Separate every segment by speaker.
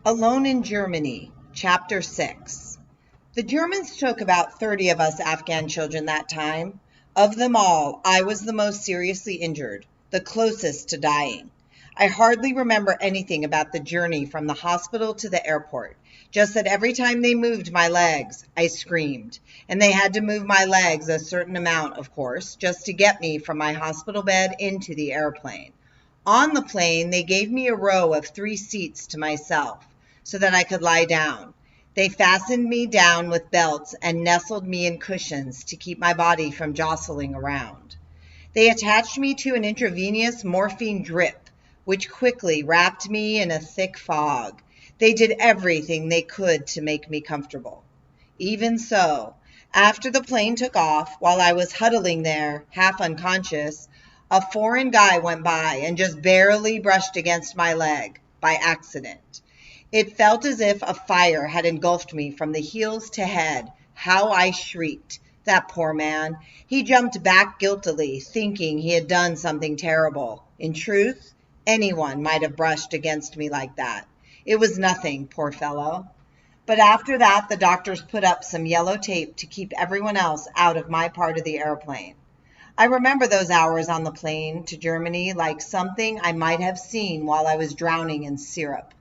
Speaker 1: Alone in Germany, Chapter 6. The Germans took about 30 of us Afghan children that time. Of them all, I was the most seriously injured, the closest to dying. I hardly remember anything about the journey from the hospital to the airport, just that every time they moved my legs, I screamed. And they had to move my legs a certain amount, of course, just to get me from my hospital bed into the airplane. On the plane, they gave me a row of 3 seats to myself, so that I could lie down. They fastened me down with belts and nestled me in cushions to keep my body from jostling around. They attached me to an intravenous morphine drip, which quickly wrapped me in a thick fog. They did everything they could to make me comfortable. Even so, after the plane took off, while I was huddling there, half unconscious, a foreign guy went by and just barely brushed against my leg, by accident. It felt as if a fire had engulfed me from the heels to head. How I shrieked. That poor man. He jumped back guiltily, thinking he had done something terrible. In truth, anyone might have brushed against me like that. It was nothing, poor fellow. But after that, the doctors put up some yellow tape to keep everyone else out of my part of the airplane. I remember those hours on the plane to Germany like something I might have seen while I was drowning in syrup.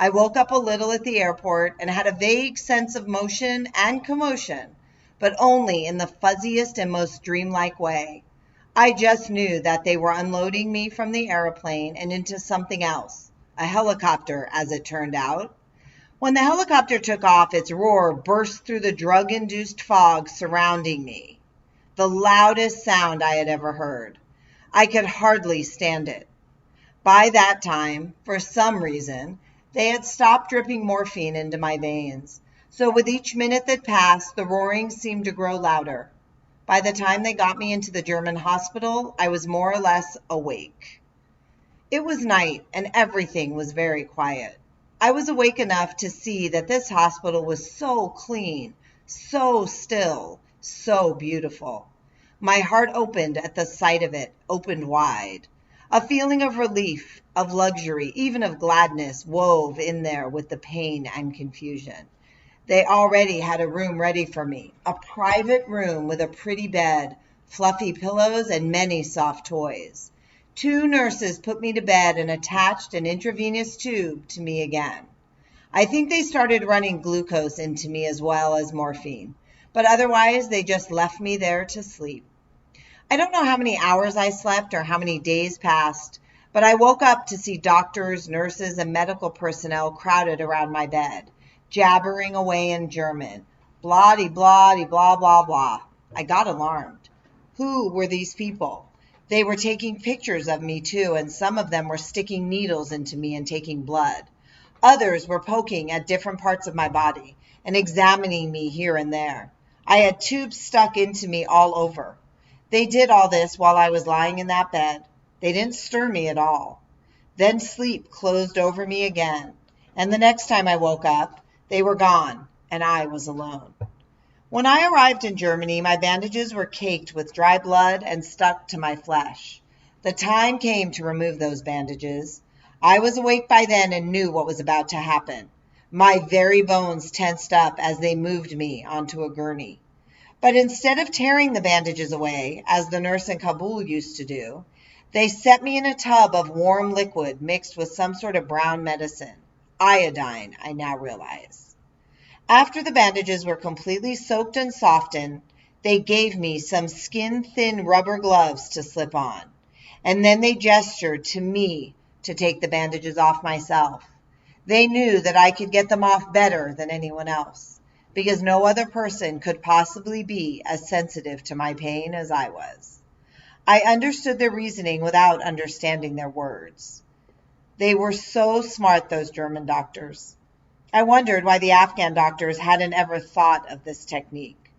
Speaker 1: I woke up a little at the airport and had a vague sense of motion and commotion, but only in the fuzziest and most dreamlike way. I just knew that they were unloading me from the airplane and into something else, a helicopter, as it turned out. When the helicopter took off, its roar burst through the drug-induced fog surrounding me, the loudest sound I had ever heard. I could hardly stand it. By that time, for some reason, they had stopped dripping morphine into my veins, so with each minute that passed, the roaring seemed to grow louder. By the time they got me into the German hospital, I was more or less awake. It was night, and everything was very quiet. I was awake enough to see that this hospital was so clean, so still, so beautiful. My heart opened at the sight of it, opened wide. A feeling of relief, of luxury, even of gladness wove in there with the pain and confusion. They already had a room ready for me, a private room with a pretty bed, fluffy pillows, and many soft toys. 2 nurses put me to bed and attached an intravenous tube to me again. I think they started running glucose into me as well as morphine, but otherwise they just left me there to sleep. I don't know how many hours I slept or how many days passed, but I woke up to see doctors, nurses, and medical personnel crowded around my bed, jabbering away in German. Blah-de, blah-de, blah, blah, blah. I got alarmed. Who were these people? They were taking pictures of me too, and some of them were sticking needles into me and taking blood. Others were poking at different parts of my body and examining me here and there. I had tubes stuck into me all over. They did all this while I was lying in that bed. They didn't stir me at all. Then sleep closed over me again, and the next time I woke up, they were gone, and I was alone. When I arrived in Germany, my bandages were caked with dry blood and stuck to my flesh. The time came to remove those bandages. I was awake by then and knew what was about to happen. My very bones tensed up as they moved me onto a gurney. But instead of tearing the bandages away, as the nurse in Kabul used to do, they set me in a tub of warm liquid mixed with some sort of brown medicine. Iodine, I now realize. After the bandages were completely soaked and softened, they gave me some skin-thin rubber gloves to slip on. And then they gestured to me to take the bandages off myself. They knew that I could get them off better than anyone else, because no other person could possibly be as sensitive to my pain as I was. I understood their reasoning without understanding their words. They were so smart, those German doctors. I wondered why the Afghan doctors hadn't ever thought of this technique.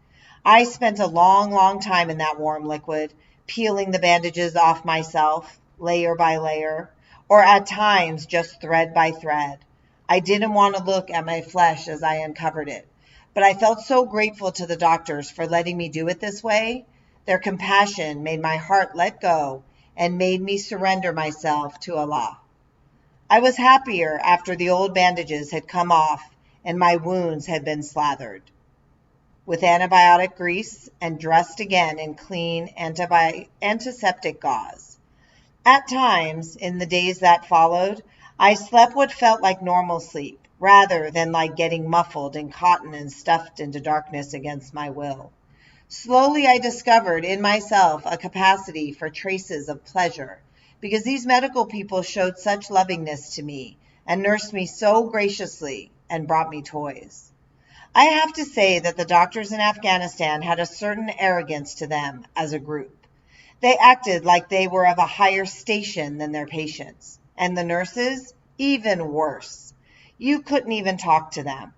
Speaker 1: I spent a long, long time in that warm liquid, peeling the bandages off myself, layer by layer, or at times just thread by thread. I didn't want to look at my flesh as I uncovered it, but I felt so grateful to the doctors for letting me do it this way. Their compassion made my heart let go and made me surrender myself to Allah. I was happier after the old bandages had come off and my wounds had been slathered with antibiotic grease and dressed again in clean antiseptic gauze. At times, in the days that followed, I slept what felt like normal sleep, rather than like getting muffled in cotton and stuffed into darkness against my will. Slowly I discovered in myself a capacity for traces of pleasure, because these medical people showed such lovingness to me and nursed me so graciously and brought me toys. I have to say that the doctors in Afghanistan had a certain arrogance to them as a group. They acted like they were of a higher station than their patients, and the nurses, even worse. You couldn't even talk to them.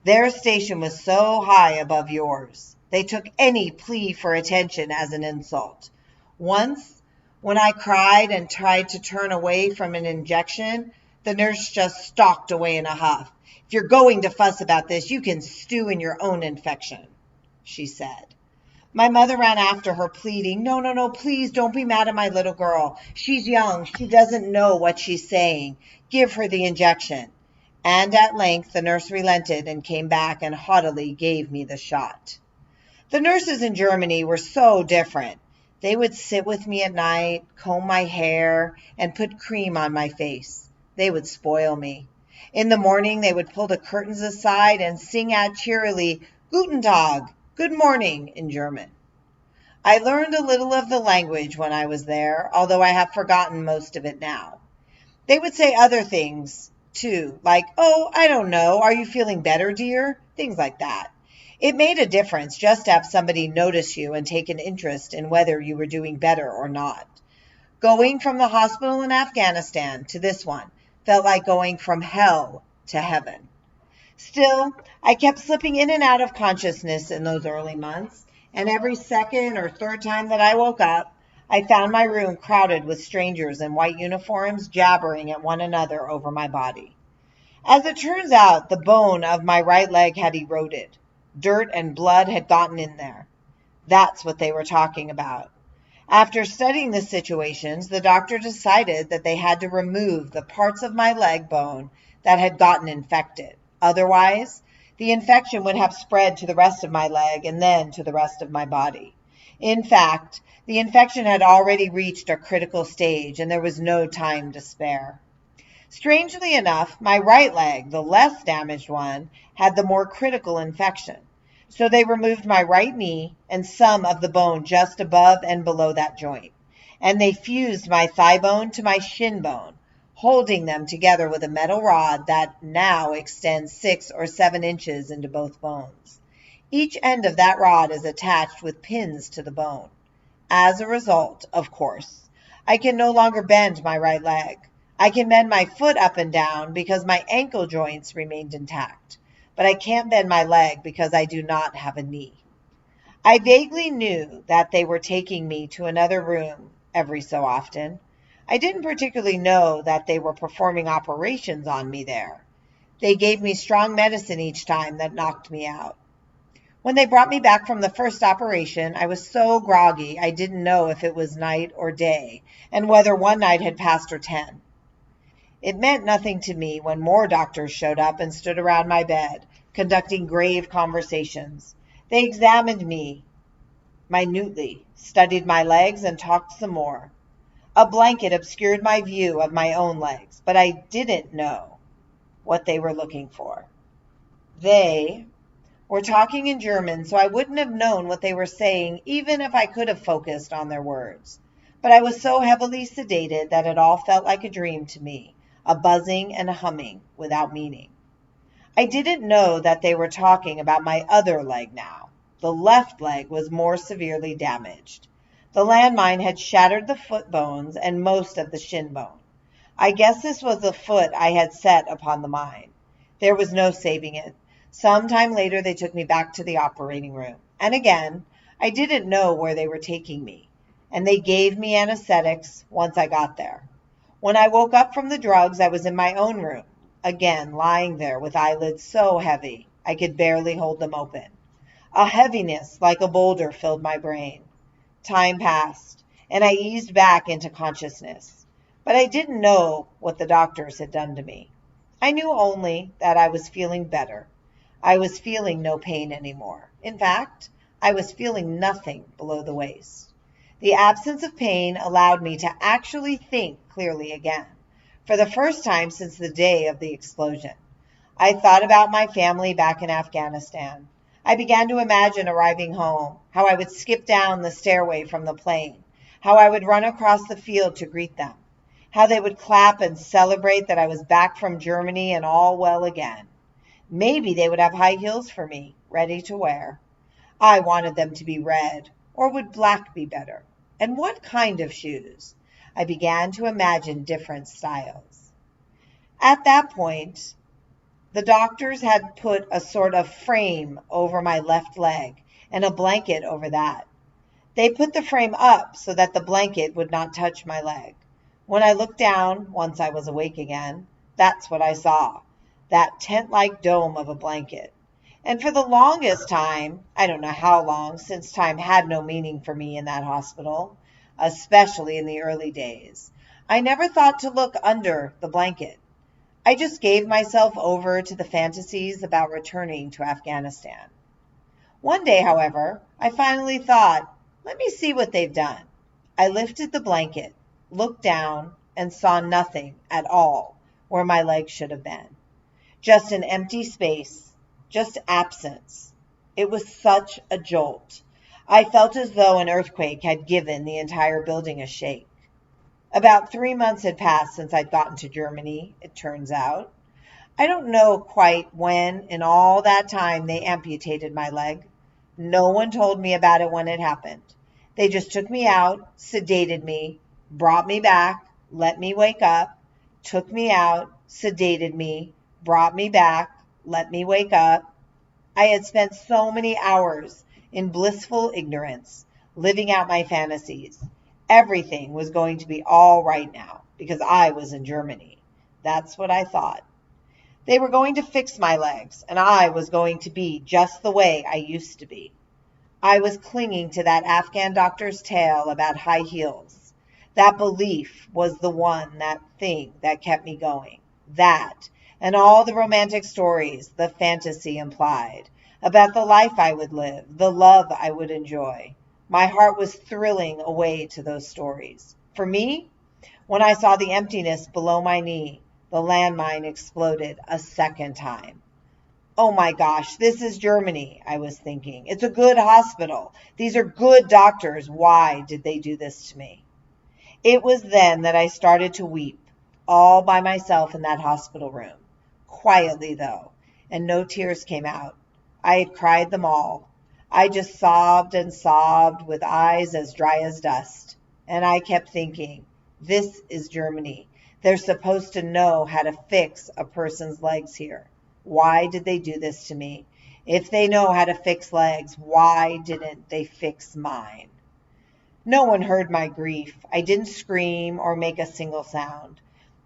Speaker 1: Their station was so high above yours. They took any plea for attention as an insult. Once, when I cried and tried to turn away from an injection, the nurse just stalked away in a huff. "If you're going to fuss about this, you can stew in your own infection," she said. My mother ran after her, pleading, No, please don't be mad at my little girl. She's young. She doesn't know what she's saying. Give her the injection." And at length the nurse relented and came back and haughtily gave me the shot. The nurses in Germany were so different. They would sit with me at night, comb my hair, and put cream on my face. They would spoil me. In the morning they would pull the curtains aside and sing out cheerily, "Guten Tag," good morning, in German. I learned a little of the language when I was there, although I have forgotten most of it now. They would say other things, too, like, "Oh, I don't know, are you feeling better, dear?" Things like that. It made a difference just to have somebody notice you and take an interest in whether you were doing better or not. Going from the hospital in Afghanistan to this one felt like going from hell to heaven. Still, I kept slipping in and out of consciousness in those early months, and every second or third time that I woke up, I found my room crowded with strangers in white uniforms jabbering at one another over my body. As it turns out, the bone of my right leg had eroded. Dirt and blood had gotten in there. That's what they were talking about. After studying the situations, the doctor decided that they had to remove the parts of my leg bone that had gotten infected. Otherwise, the infection would have spread to the rest of my leg and then to the rest of my body. In fact, the infection had already reached a critical stage and there was no time to spare. Strangely enough, my right leg, the less damaged one, had the more critical infection. So they removed my right knee and some of the bone just above and below that joint. And they fused my thigh bone to my shin bone, holding them together with a metal rod that now extends 6 or 7 inches into both bones. Each end of that rod is attached with pins to the bone. As a result, of course, I can no longer bend my right leg. I can bend my foot up and down because my ankle joints remained intact, but I can't bend my leg because I do not have a knee. I vaguely knew that they were taking me to another room every so often. I didn't particularly know that they were performing operations on me there. They gave me strong medicine each time that knocked me out. When they brought me back from the first operation, I was so groggy I didn't know if it was night or day, and whether one night had passed or 10. It meant nothing to me when more doctors showed up and stood around my bed, conducting grave conversations. They examined me minutely, studied my legs, and talked some more. A blanket obscured my view of my own legs, but I didn't know what they were looking for. They were talking in German, so I wouldn't have known what they were saying even if I could have focused on their words. But I was so heavily sedated that it all felt like a dream to me, a buzzing and a humming without meaning. I didn't know that they were talking about my other leg now. The left leg was more severely damaged. The landmine had shattered the foot bones and most of the shin bone. I guess this was the foot I had set upon the mine. There was no saving it. Some time later they took me back to the operating room. And again, I didn't know where they were taking me. And they gave me anesthetics once I got there. When I woke up from the drugs, I was in my own room, again lying there with eyelids so heavy I could barely hold them open. A heaviness like a boulder filled my brain. Time passed, and I eased back into consciousness. But I didn't know what the doctors had done to me. I knew only that I was feeling better. I was feeling no pain anymore. In fact, I was feeling nothing below the waist. The absence of pain allowed me to actually think clearly again, for the first time since the day of the explosion. I thought about my family back in Afghanistan. I began to imagine arriving home, how I would skip down the stairway from the plane, how I would run across the field to greet them, how they would clap and celebrate that I was back from Germany and all well again. Maybe they would have high heels for me, ready to wear. I wanted them to be red, or would black be better? And what kind of shoes? I began to imagine different styles. At that point, the doctors had put a sort of frame over my left leg and a blanket over that. They put the frame up so that the blanket would not touch my leg. When I looked down, once I was awake again, that's what I saw, that tent-like dome of a blanket. And for the longest time, I don't know how long, since time had no meaning for me in that hospital, especially in the early days, I never thought to look under the blanket. I just gave myself over to the fantasies about returning to Afghanistan. One day, however, I finally thought, let me see what they've done. I lifted the blanket, looked down, and saw nothing at all where my leg should have been. Just an empty space, just absence. It was such a jolt. I felt as though an earthquake had given the entire building a shake. About 3 months had passed since I'd gotten to Germany, it turns out. I don't know quite when in all that time they amputated my leg. No one told me about it when it happened. They just took me out, sedated me, brought me back, let me wake up, took me out, sedated me, brought me back, let me wake up. I had spent so many hours in blissful ignorance, living out my fantasies. Everything was going to be all right now because I was in Germany. That's what I thought. They were going to fix my legs, and I was going to be just the way I used to be. I was clinging to that Afghan doctor's tale about high heels. That belief was that thing that kept me going. That, and all the romantic stories the fantasy implied, about the life I would live, the love I would enjoy. My heart was thrilling away to those stories. For me, when I saw the emptiness below my knee, the landmine exploded a second time. Oh my gosh, this is Germany, I was thinking. It's a good hospital. These are good doctors. Why did they do this to me? It was then that I started to weep, all by myself in that hospital room. Quietly, though, and no tears came out. I had cried them all. I just sobbed and sobbed with eyes as dry as dust. And I kept thinking, this is Germany. They're supposed to know how to fix a person's legs here. Why did they do this to me? If they know how to fix legs, why didn't they fix mine? No one heard my grief. I didn't scream or make a single sound.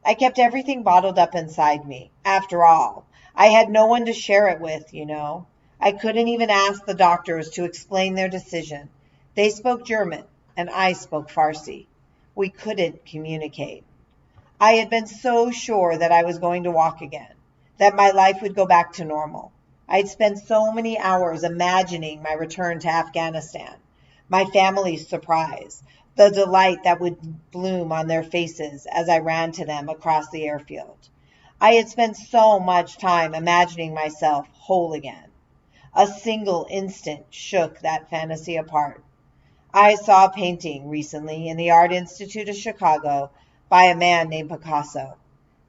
Speaker 1: I kept everything bottled up inside me. After all, I had no one to share it with, you know. I couldn't even ask the doctors to explain their decision. They spoke German, and I spoke Farsi. We couldn't communicate. I had been so sure that I was going to walk again, that my life would go back to normal. I'd spent so many hours imagining my return to Afghanistan, my family's surprise, the delight that would bloom on their faces as I ran to them across the airfield. I had spent so much time imagining myself whole again. A single instant shook that fantasy apart. I saw a painting recently in the Art Institute of Chicago by a man named Picasso.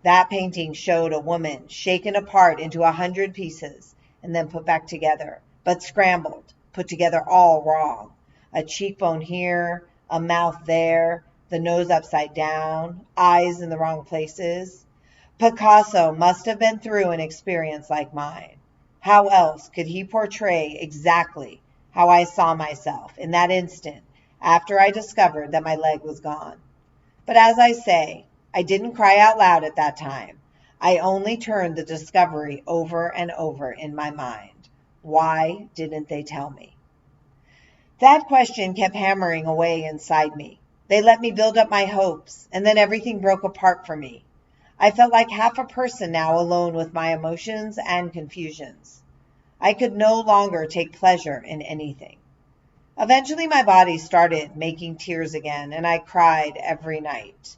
Speaker 1: That painting showed a woman shaken apart into 100 pieces and then put back together, but scrambled, put together all wrong. A cheekbone here, a mouth there, the nose upside down, eyes in the wrong places. Picasso must have been through an experience like mine. How else could he portray exactly how I saw myself in that instant after I discovered that my leg was gone? But as I say, I didn't cry out loud at that time. I only turned the discovery over and over in my mind. Why didn't they tell me? That question kept hammering away inside me. They let me build up my hopes, and then everything broke apart for me. I felt like half a person now, alone with my emotions and confusions. I could no longer take pleasure in anything. Eventually my body started making tears again, and I cried every night.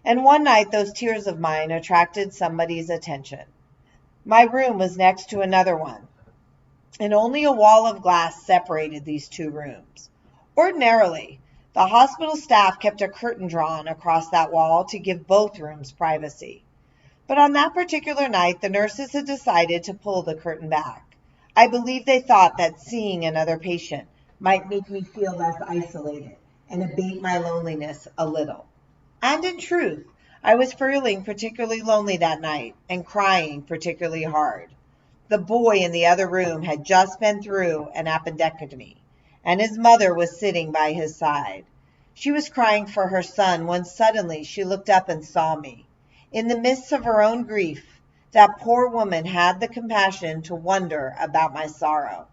Speaker 1: And one night those tears of mine attracted somebody's attention. My room was next to another one, and only a wall of glass separated these two rooms. Ordinarily, the hospital staff kept a curtain drawn across that wall to give both rooms privacy. But on that particular night, the nurses had decided to pull the curtain back. I believe they thought that seeing another patient might make me feel less isolated and abate my loneliness a little. And in truth, I was feeling particularly lonely that night and crying particularly hard. The boy in the other room had just been through an appendectomy, and his mother was sitting by his side. She was crying for her son when suddenly she looked up and saw me. In the midst of her own grief, that poor woman had the compassion to wonder about my sorrow.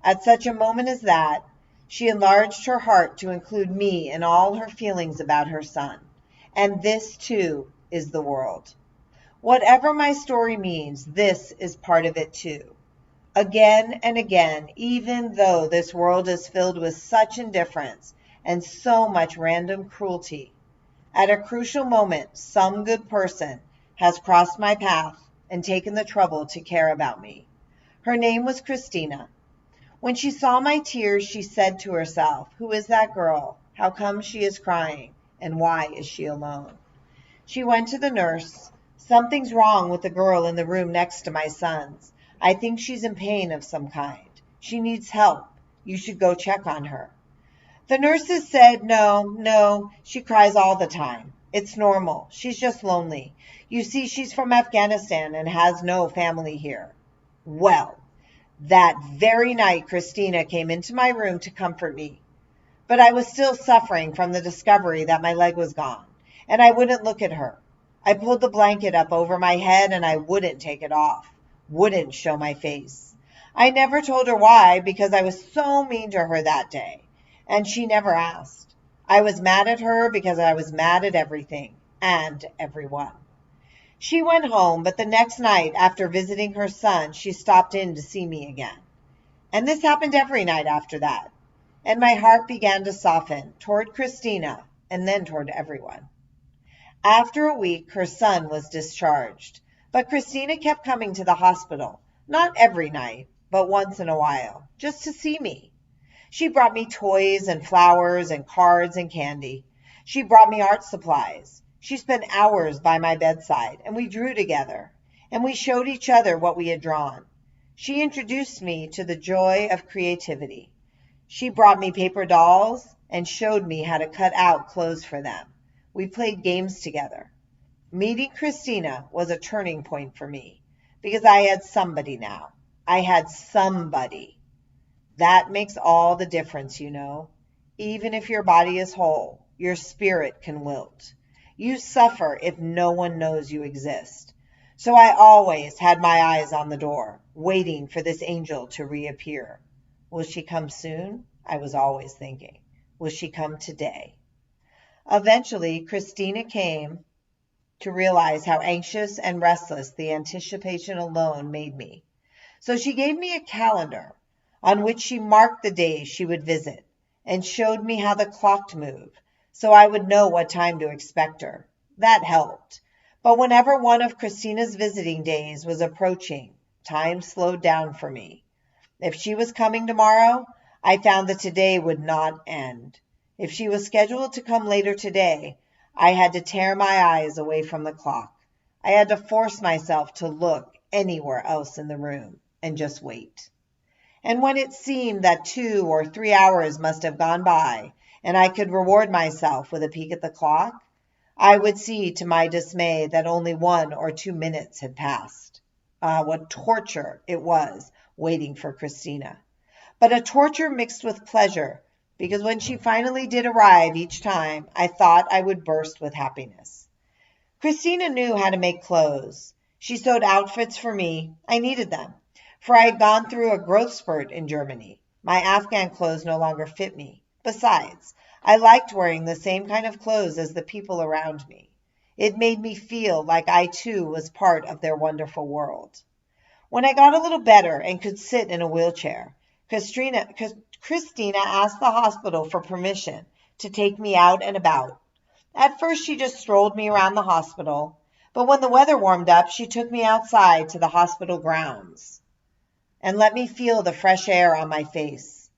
Speaker 1: At such a moment as that, she enlarged her heart to include me in all her feelings about her son. And this, too, is the world. Whatever my story means, this is part of it, too. Again and again, even though this world is filled with such indifference and so much random cruelty, at a crucial moment, some good person has crossed my path and taken the trouble to care about me. Her name was Christina. When she saw my tears, she said to herself, "Who is that girl? How come she is crying? And why is she alone?" She went to the nurse. "Something's wrong with the girl in the room next to my son's. I think she's in pain of some kind. She needs help. You should go check on her." The nurses said, No, she cries all the time. It's normal. She's just lonely. You see, she's from Afghanistan and has no family here. Well, that very night, Christina came into my room to comfort me. But I was still suffering from the discovery that my leg was gone, and I wouldn't look at her. I pulled the blanket up over my head, and I wouldn't take it off, wouldn't show my face. I never told her why, because I was so mean to her that day. And she never asked. I was mad at her because I was mad at everything and everyone. She went home, but the next night, after visiting her son, she stopped in to see me again. And this happened every night after that. And my heart began to soften toward Christina and then toward everyone. After a week, her son was discharged, but Christina kept coming to the hospital, not every night, but once in a while, just to see me. She brought me toys and flowers and cards and candy. She brought me art supplies. She spent hours by my bedside, and we drew together, and we showed each other what we had drawn. She introduced me to the joy of creativity. She brought me paper dolls and showed me how to cut out clothes for them. We played games together. Meeting Christina was a turning point for me, because I had somebody now. I had somebody. That makes all the difference, you know. Even if your body is whole, your spirit can wilt. You suffer if no one knows you exist. So I always had my eyes on the door, waiting for this angel to reappear. Will she come soon? I was always thinking. Will she come today? Eventually, Christina came to realize how anxious and restless the anticipation alone made me. So she gave me a calendar on which she marked the days she would visit, and showed me how the clock moved, so I would know what time to expect her. That helped. But whenever one of Christina's visiting days was approaching, time slowed down for me. If she was coming tomorrow, I found that today would not end. If she was scheduled to come later today, I had to tear my eyes away from the clock. I had to force myself to look anywhere else in the room and just wait. And when it seemed that 2 or 3 hours must have gone by, and I could reward myself with a peek at the clock, I would see to my dismay that only 1 or 2 minutes had passed. What torture it was waiting for Christina. But a torture mixed with pleasure, because when she finally did arrive each time, I thought I would burst with happiness. Christina knew how to make clothes. She sewed outfits for me. I needed them, for I had gone through a growth spurt in Germany. My Afghan clothes no longer fit me. Besides, I liked wearing the same kind of clothes as the people around me. It made me feel like I too was part of their wonderful world. When I got a little better and could sit in a wheelchair, Christina asked the hospital for permission to take me out and about. At first, she just strolled me around the hospital, but when the weather warmed up, she took me outside to the hospital grounds and let me feel the fresh air on my face.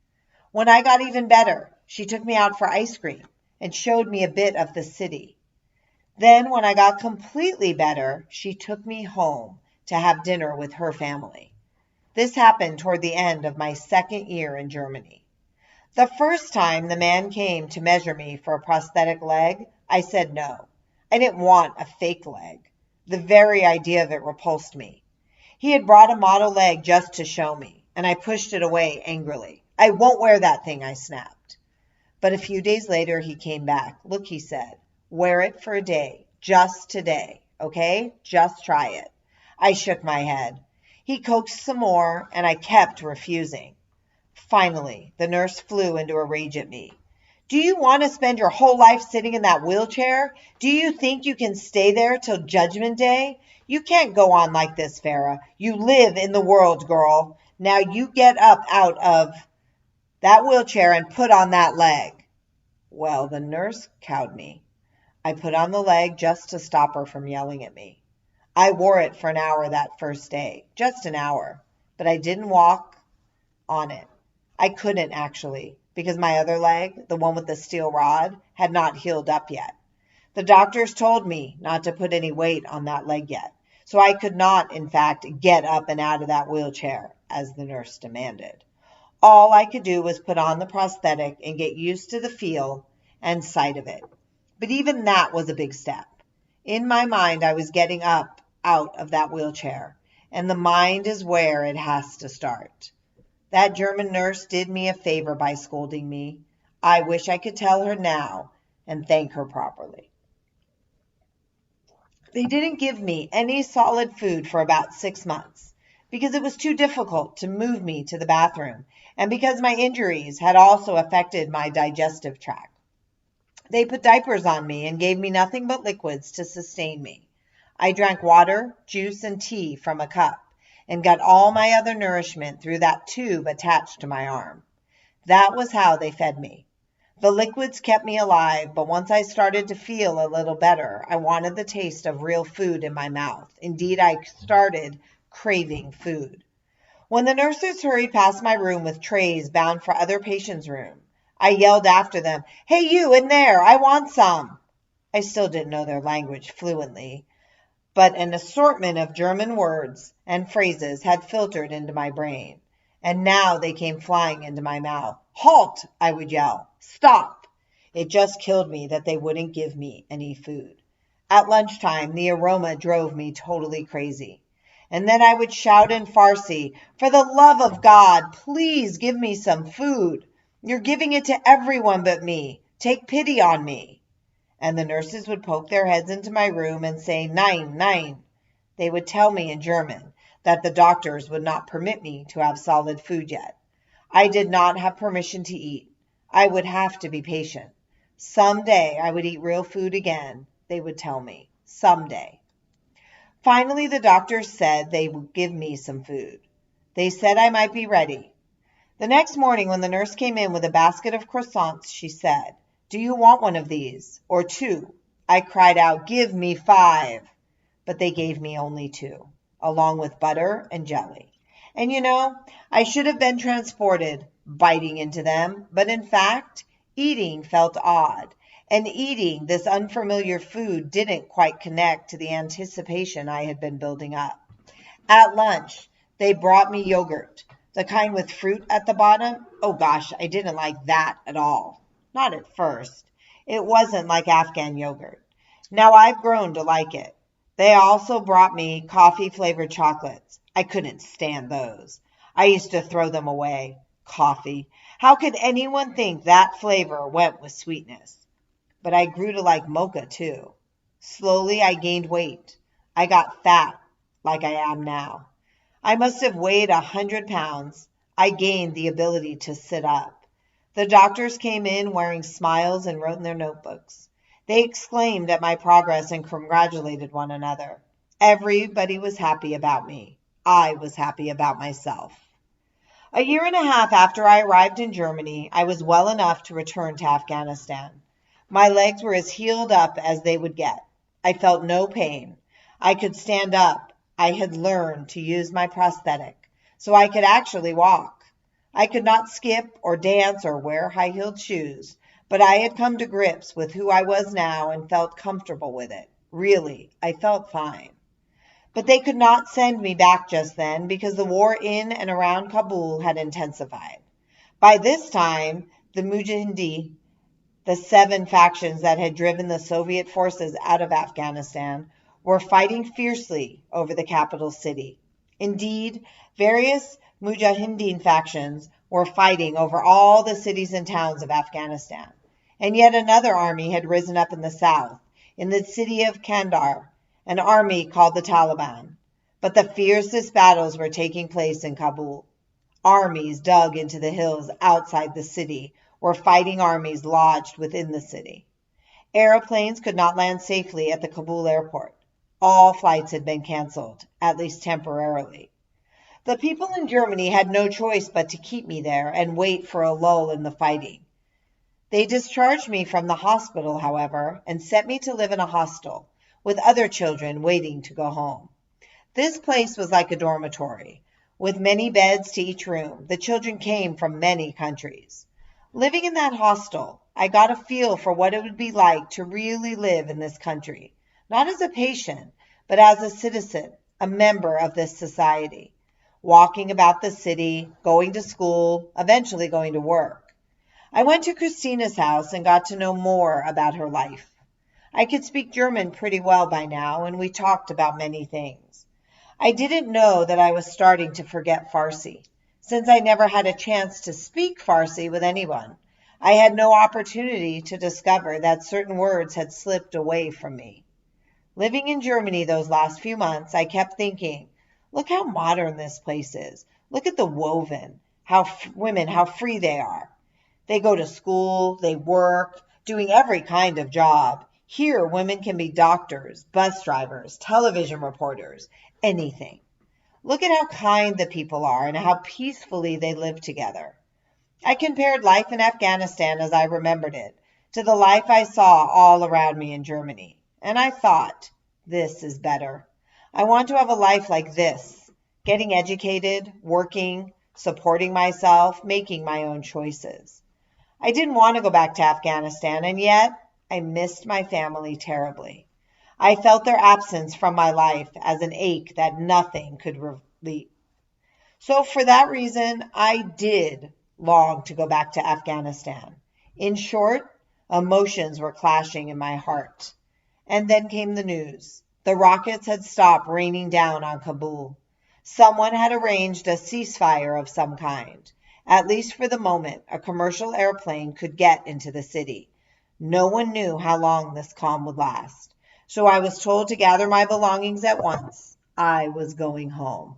Speaker 1: When I got even better, she took me out for ice cream and showed me a bit of the city. Then, when I got completely better, she took me home to have dinner with her family. This happened toward the end of my second year in Germany. The first time the man came to measure me for a prosthetic leg, I said no. I didn't want a fake leg. The very idea of it repulsed me. He had brought a model leg just to show me, and I pushed it away angrily. I won't wear that thing, I snapped. But a few days later, he came back. Look, he said, wear it for a day, just today, okay? Just try it. I shook my head. He coaxed some more, and I kept refusing. Finally, the nurse flew into a rage at me. Do you want to spend your whole life sitting in that wheelchair? Do you think you can stay there till Judgment Day? You can't go on like this, Farah. You live in the world, girl. Now you get up out of that wheelchair and put on that leg. Well, the nurse cowed me. I put on the leg just to stop her from yelling at me. I wore it for an hour that first day, just an hour, but I didn't walk on it. I couldn't actually, because my other leg, the one with the steel rod, had not healed up yet. The doctors told me not to put any weight on that leg yet, so I could not, in fact, get up and out of that wheelchair, as the nurse demanded. All I could do was put on the prosthetic and get used to the feel and sight of it. But even that was a big step. In my mind, I was getting up out of that wheelchair, and the mind is where it has to start. That German nurse did me a favor by scolding me. I wish I could tell her now and thank her properly. They didn't give me any solid food for about 6 months because it was too difficult to move me to the bathroom and because my injuries had also affected my digestive tract. They put diapers on me and gave me nothing but liquids to sustain me. I drank water, juice, and tea from a cup and got all my other nourishment through that tube attached to my arm. That was how they fed me. The liquids kept me alive, but once I started to feel a little better, I wanted the taste of real food in my mouth. Indeed, I started craving food. When the nurses hurried past my room with trays bound for other patients' room, I yelled after them, "Hey, you in there, I want some." I still didn't know their language fluently, but an assortment of German words and phrases had filtered into my brain, and now they came flying into my mouth. "Halt!" I would yell. "Stop!" It just killed me that they wouldn't give me any food. At lunchtime, the aroma drove me totally crazy. And then I would shout in Farsi, "For the love of God, please give me some food. You're giving it to everyone but me. Take pity on me." And the nurses would poke their heads into my room and say, "Nein, nein." They would tell me in German that the doctors would not permit me to have solid food yet. I did not have permission to eat. I would have to be patient. Someday I would eat real food again, they would tell me. Someday. Finally, the doctors said they would give me some food. They said I might be ready. The next morning when the nurse came in with a basket of croissants, she said, "Do you want one of these? Or 2? I cried out, "Give me 5. But they gave me only 2, along with butter and jelly. And I should have been transported, biting into them, but in fact, eating felt odd, and eating this unfamiliar food didn't quite connect to the anticipation I had been building up. At lunch, they brought me yogurt, the kind with fruit at the bottom. Oh gosh, I didn't like that at all. Not at first. It wasn't like Afghan yogurt. Now I've grown to like it. They also brought me coffee-flavored chocolates. I couldn't stand those. I used to throw them away. Coffee. How could anyone think that flavor went with sweetness? But I grew to like mocha too. Slowly I gained weight. I got fat, like I am now. I must have weighed 100 pounds. I gained the ability to sit up. The doctors came in wearing smiles and wrote in their notebooks. They exclaimed at my progress and congratulated one another. Everybody was happy about me. I was happy about myself. A year and a half after I arrived in Germany, I was well enough to return to Afghanistan. My legs were as healed up as they would get. I felt no pain. I could stand up. I had learned to use my prosthetic, so I could actually walk. I could not skip or dance or wear high-heeled shoes, but I had come to grips with who I was now and felt comfortable with it. Really, I felt fine. But they could not send me back just then because the war in and around Kabul had intensified. By this time, the Mujahideen, the 7 factions that had driven the Soviet forces out of Afghanistan, were fighting fiercely over the capital city. Indeed, various Mujahideen factions were fighting over all the cities and towns of Afghanistan. And yet another army had risen up in the south, in the city of Kandahar, an army called the Taliban. But the fiercest battles were taking place in Kabul. Armies dug into the hills outside the city were fighting armies lodged within the city. Airplanes could not land safely at the Kabul airport. All flights had been canceled, at least temporarily. The people in Germany had no choice but to keep me there and wait for a lull in the fighting. They discharged me from the hospital, however, and sent me to live in a hostel with other children waiting to go home. This place was like a dormitory, with many beds to each room. The children came from many countries. Living in that hostel, I got a feel for what it would be like to really live in this country, not as a patient, but as a citizen, a member of this society, walking about the city, going to school, eventually going to work. I went to Christina's house and got to know more about her life. I could speak German pretty well by now, and we talked about many things. I didn't know that I was starting to forget Farsi. Since I never had a chance to speak Farsi with anyone, I had no opportunity to discover that certain words had slipped away from me. Living in Germany those last few months, I kept thinking, look how modern this place is. Look at the woven, how free they are. They go to school, they work, doing every kind of job. Here, women can be doctors, bus drivers, television reporters, anything. Look at how kind the people are and how peacefully they live together. I compared life in Afghanistan as I remembered it to the life I saw all around me in Germany. And I thought, this is better. I want to have a life like this, getting educated, working, supporting myself, making my own choices. I didn't want to go back to Afghanistan, and yet I missed my family terribly. I felt their absence from my life as an ache that nothing could relieve. So for that reason, I did long to go back to Afghanistan. In short, emotions were clashing in my heart. And then came the news. The rockets had stopped raining down on Kabul. Someone had arranged a ceasefire of some kind. At least for the moment, a commercial airplane could get into the city. No one knew how long this calm would last. So I was told to gather my belongings at once. I was going home.